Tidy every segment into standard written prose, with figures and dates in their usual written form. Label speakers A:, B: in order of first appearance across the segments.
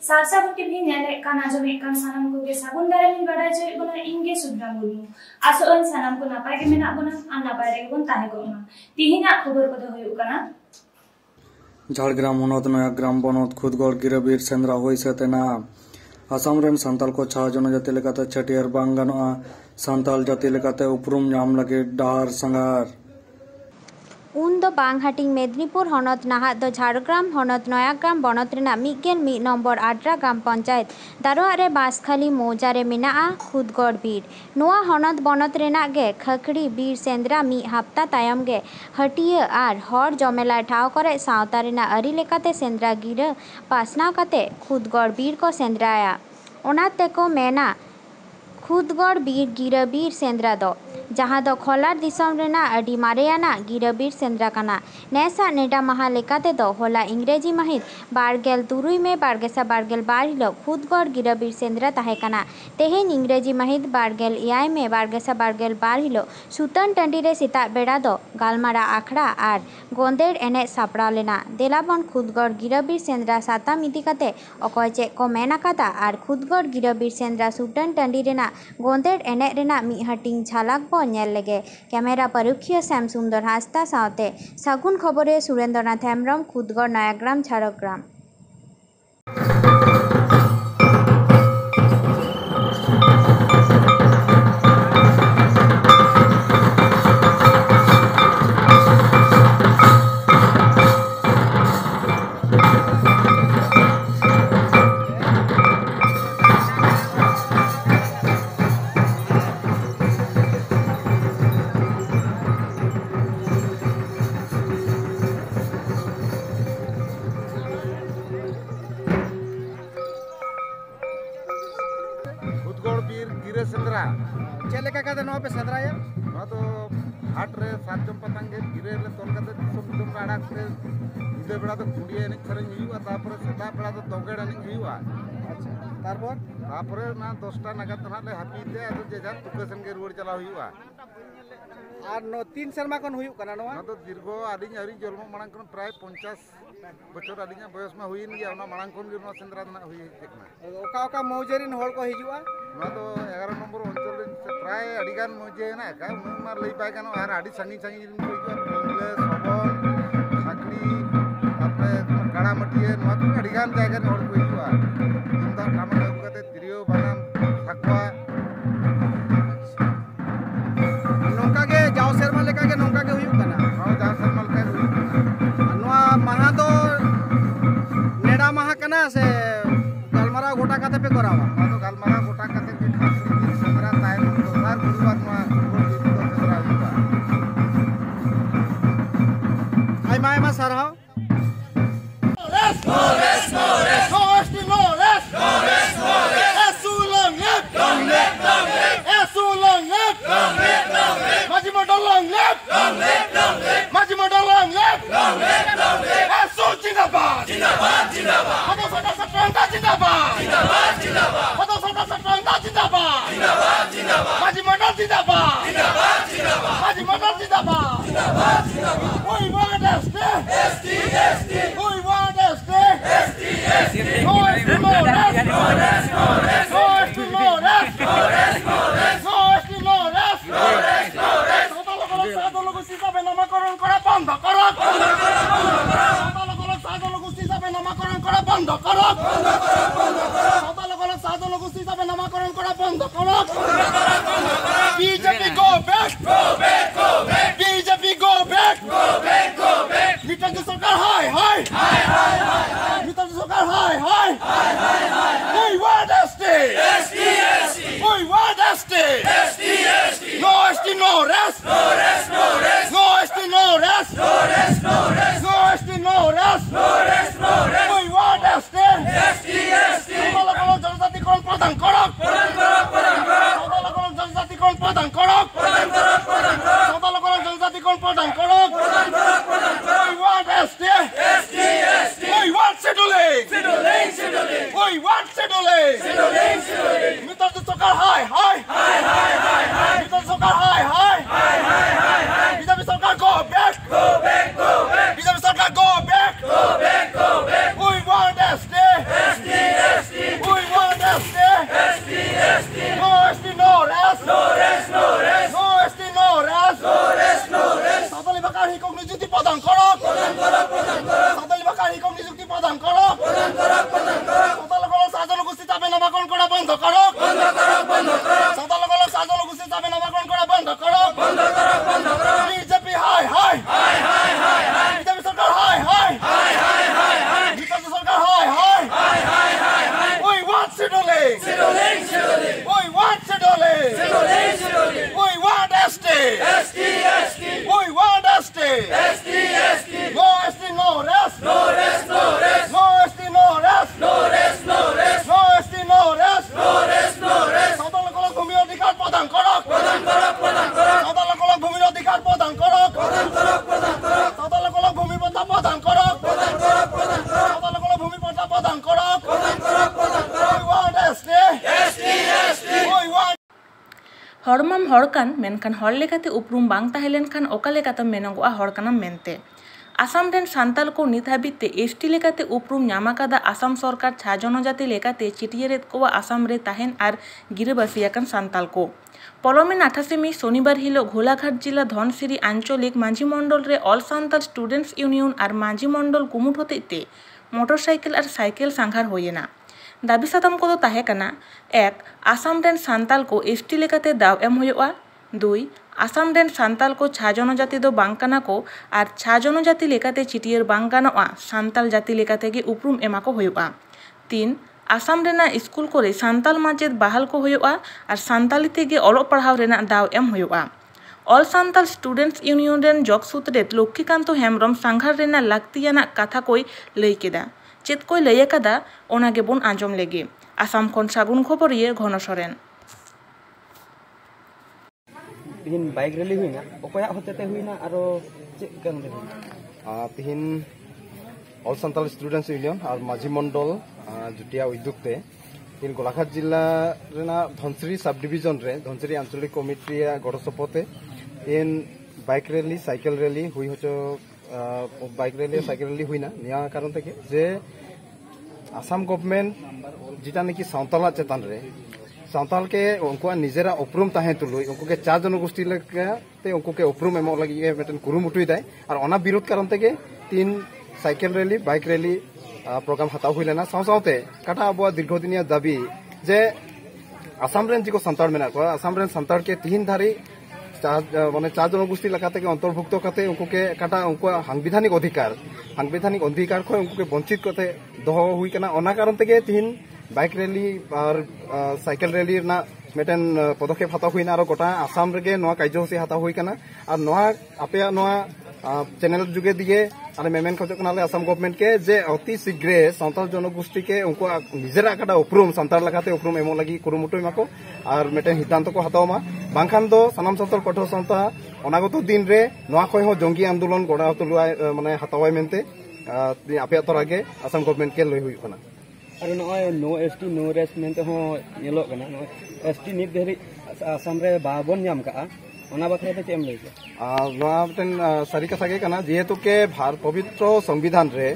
A: सार साबुन के भी नेले कान आजमे कान सानम को के साबुन दारे मिन बडाय जे बना इंगे सुद्रा मुर्मू आसोन सानम को नापाय के मेना बना आ नापाय रे बन ताहे को मा तिहिना खबर को होय उकाना
B: झाड़ग्राम होनत नयाग्राम बनत खुदगड़ गिरबीर सेंद्रा होय सतेना आसाम रेन सांताल को छा जनजाति लेकाते छटियार बांग गानोआ सांताल जाति लेकाते उपरुम नाम लगे डार संगार
C: उन दो बांग हाटिंग मेदिनीपुर हनत नाहा दो झाड़ग्राम हनत नयाग्राम बनत रेना मिगेल मी नंबर आड्रा ग्राम पंचायत दारोआ रे बासखाली मौजा रे मेनाआ खुदगड़ बीर नोआ हनत बनत रेना गे खखड़ी बीर सेंद्रा मी हफ्ता तायम गे हटिया आर हर जमेला ठाव करे सावता रेना अरी लेकाते सेंद्रा गिरा पासनाव काते खुदगड़ बीर को सेंद्राया ओनाते को मेना खुदगड़ बीर गिरबीर सेंद्रा दो जहाँ दो खोलार दिसम रेना अडी मारेयाना गिरबीर सेंद्रा काना नेसा नेडा महा लेकाते दो होला इंग्रेजी महित बारगेल तुरुई में बारगेसा बारगेल बार हिलो खुदगड़ गिरबीर सेंद्रा ताहे काना तेहेन इंग्रेजी महित बारगेल इयाय में बारगेसा बारगेल बार हिलो सुतन टंडी रे सिता बेड़ा दो गालमारा आखड़ा आर गोंदेड़ एने सापड़ा लेना देलाबन खुदगड़ गिरबीर सेंद्रा साताम इदी काते अकय चे को मेन आकादा आर खुदगड़ गिरबीर सेंद्रा सुतन टंडी रेना गोंदेड़ एने रेना मी हटिंग झलक नेल लेगे कैमेरा परुखिया श्याम सुंदर हास्ता सावते सागुन खबरे सुरेंद्रनाथ हेम्ब्रम खुदगड़ नयाग्राम झाड़ग्राम।
D: खुदगड़ बीर गिरे सेंद्रा
E: चलेका का नवा पे सेंद्राया
D: तो हाट रे सातजम पतंगे गिरे ले तोल काते दिसम दिसम आड़ा से इदे बेड़ा तो कुड़िया एने खरेन हुआ तापर सेता बेड़ा तो दंगेड़ एने हुआ
E: अच्छा तारपर
D: तापर ना 10टा नगद ना ले हापीते अदो जेजार तुकेसन के रुवाड़ चला हुआ
E: और नो 3 शर्मा कोन हुयु कना नवा
D: तो दीर्घ आदिन अरी जन्म मांग कोन प्राय 50 बचर आदिन बयस में हुइन गया ना मांग कोन गिरनो सेंद्रा ना हुई हेकना
E: ओका ओका मौजरिन होल को हिजुआ
D: ना तो 11 नंबर अंचल प्राय अडिगान मौजे ना का मा लई पाय गानो आर आदि संगी संगी को हिजुआ इंग्ले सबन साकड़ी आपने काड़ा मटिए ना तो अडिगान जायगा ने होल को हिजुआ तुमदा काम लागू काते तिरियो बानाम साकवा
E: नोका के जाव शर्मा लेका के नोका के हुयु कना
D: हां जाव शर्मा लेका हुयु कना
E: नोआ महा तो नेडा महा कना से गालमारा गोटा काते पे करावा
D: ना तो गालमारा गोटा काते के खासरी सेंद्रा ताय तो सार गुरुवार मा गोट सेंद्रा हुआ
E: आई माय मा सरहाव BJP go back, go back, go back. BJP go back, go back, go back. Nitish सरकार हाय हाय हाय हाय हाय. नीतीश सरकार हाय हाय हाय हाय हाय. We want ST, ST, ST. We want ST, ST, ST. No ST, no rest, no rest, no rest. No ST, no rest, no rest, no rest. No ST, no rest, no rest, no rest. We want ST, ST, ST. Kalau जनजाति कौन प्रदान करो, प्रदान करो, प्रदान करो. We want scheduling. We want ST. We want ST. No ST, no rest. No ST, no rest. No ST, no rest. No ST, no rest. Santhal লোকক ভূমি অধিকার প্রদান করক। সাঁওতাল লোকক ভূমির অধিকার প্রদান করক। সাঁওতাল লোকক ভূমি পট্টা প্রদান করক। সাঁওতাল লোকক ভূমি পট্টা প্রদান করক। We want ST. We want
F: हड़माम हड़कान मेनखान हड़ लेकाते उपरूम बांग ताहेलेन खान ओका लेकाते मेनगोआ हड़कानाम मेनते आसाम रेन सान्ताल को नित हाबिते एसटी लेकाते उपरूम ᱧᱟᱢᱟᱠᱟᱫᱟ आसाम सरकार छा जनजाति लेकाते चिटियरेद कोवा आसाम रे ताहेन आर गिराबासियाकान सान्ताल को पलमेन 28 मे शनिवार हिलो घोलाघाट जिला धनसिरी आंचलिक माझी मंडल रे all Santal students union are माझी मंडल कुमुट होतेते मोटरसाइकेल आर साइकेल सांघार होयेना दाबी साताम को ताहे कना 1 आसाम रेन सान्ताल को एसटी लेकाते दाव एम होयोआ 2 आसाम रेन सान्ताल को छा जनजाति दो बांग काना को आर छा जनजाति लेकाते चिटियर बांग गानोआ सान्ताल जाति लेकाते गे उपरूम एमा को होयोआ 3 आसाम रेना स्कूल कोरे सान्ताल माचेद बहाल को होयोआ आर सान्ताली तेगे अलोग पढ़ाव रेना दाव एम होयोआ ऑल सान्ताल स्टूडेंट्स यूनियन रेन जग सूत्रेद लक्ष्मीकांत हेम्ब्रम सांघार रेना लाक्तियाना कथा कोई लई केदा चेत कोई लई आकादा ओनागे बोन आंजम लेगे आसाम खन सागुन खबरिये घन सरेन
G: तिहिन बाइक रैली हुईना ओकया होतेते हुईना आरो चेक कान
H: तिहिन ऑल सान्ताल स्टूडेंट्स यूनियन और माझी मंडल जुटिया उद्योगते तिहिन गोलाघाट जिला रेना धनसिरी सब डिविजन रे धनसिरी आंचलिक कमिटी गड़ सपोते तिहिन बाइक रैली साइकेल रैली हुई होचो बाइक रैली साइकेल रैली हुईना निया कारण तके जे आसाम गवर्नमेंट जिटा नेकी सान्ताल चेतान रे सान्ताल के उनको निजेरा उपरूम ताहे तुलुई उनको के चार जनगोष्ठी लेके उनको के उपरूम एमो लगी मेटन कुरुमुटुई दाय और ओना विरोध कारण तके 3 cycle rally bike rally programme हताव हुई लेना सावते काटा अब दीर्घदिनिया दाबी जे आसाम रेन जिको सान्ताल मेना को आसाम रेन सान्ताल के तिहिन धारी माने चार जनगोष्ठी लेकाते के अंतर्भुक्त करते उनको के काटा उनको सांविधानिक अधिकार को उनको के वंचित करते दोहो हुई कना ओना कारण तके तिहिन बाइक रैली और साइकेल रैली ना मेटन पदक्षेप हताव हुईना और गोटा आसाम रेगे नोआ कार्यसूची हताव हुई कना और नोआ आपेया नोआ चैनल जुगे दिए और मेमेन खोजो कनाले आसाम गवर्नमेंट के जे अति शीघ्र सान्ताल जनगोष्ठी के उनको निजेरा काटा उपरूम सान्ताल लगाते उपरूम एमो लगी कुरुमुटु एमाको और मेटन सिद्धांत को हतावमा बांखान दो सानाम सान्ताल कठोर संस्था अनागत दिन रे नोआ खय हो जंगी आंदोलन गड़ा तुलुआ माने हतावाय मेनते आपेया तरागे आसाम गवर्नमेंट के लय हुई कना
G: और नो एसटी नो रेस्ट मेनते हो नेलो कना एसटी नित देरी आसाम रे बाबन नाम का ओना बखरे चेम लई के
H: नोआ मेटन सारी कथा गे कना जेहेतु के भारत पवित्र संविधान रे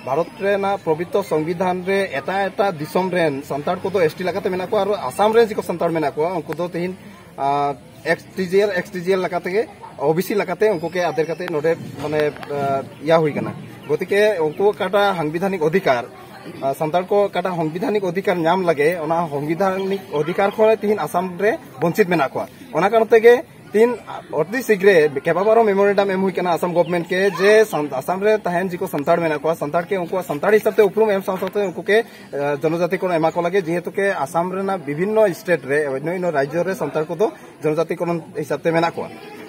H: भारत रे ना पवित्र संविधान रे एटा एटा दिसम रेन सान्ताल को तो एसटी लगाते मेना को और आसाम रे जिको सान्ताल मेना को उनको तो तिहिन एक्सटीजीएल लगाते के ओबीसी लगाते उनको के आदर करते नोडे माने या हुई कना गतिके उनको काटा सांविधानिक अधिकार सान्ताल को काटा संविधानिक अधिकार नाम लगे ओना संविधानिक अधिकार को तिहिन आसाम रे वंचित मेना को ओना कारण तेगे 3 अति शीघ्र केबाबारो मेमोरेंडम एम हुई कना आसाम गवर्नमेंट के जे आसाम रे ताहेन जिको सान्ताल मेना को सान्ताल के उनको सान्ताल हिसाब से उपरूम एम साथे उनको के जनजाति को एमा को लगे जेहेतु के आसाम रे ना विभिन्न स्टेट रे अन्य राज्य रे सान्ताल को तो जनजाति को हिसाब से मेना को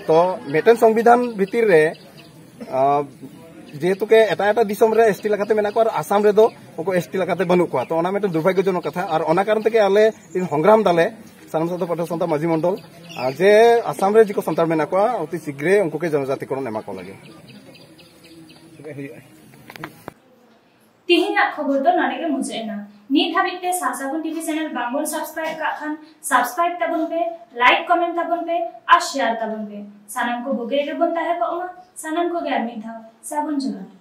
H: तो मेटन संविधान भीतर रे जेहेतु के एटा दिसम रे एसटी लगाते मेना को और आसाम रे दो उनको एसटी लगाते बनु को तो ओना मेटन दुर्भाग्यजनक कथा और ओना कारण तके आले इन संग्राम दाले सानाम साथो पठो संता माझी मंडल जे आसाम रे जिको सान्ताल मेना को अति शीघ्र उनको के जनजाति को एमा को लगे
A: तिहिना खबर दो नडेगे मुजेना नीट हाबिते सासागुन टीवी चैनल बांगबोन सब्सक्राइब का खान सब्सक्राइब तबन पे लाइक कमेंट तबन पे और शेयर तबन पे सानम को बुगे रे बनता है को सानम को गैर मिथा साबुन जुगाड़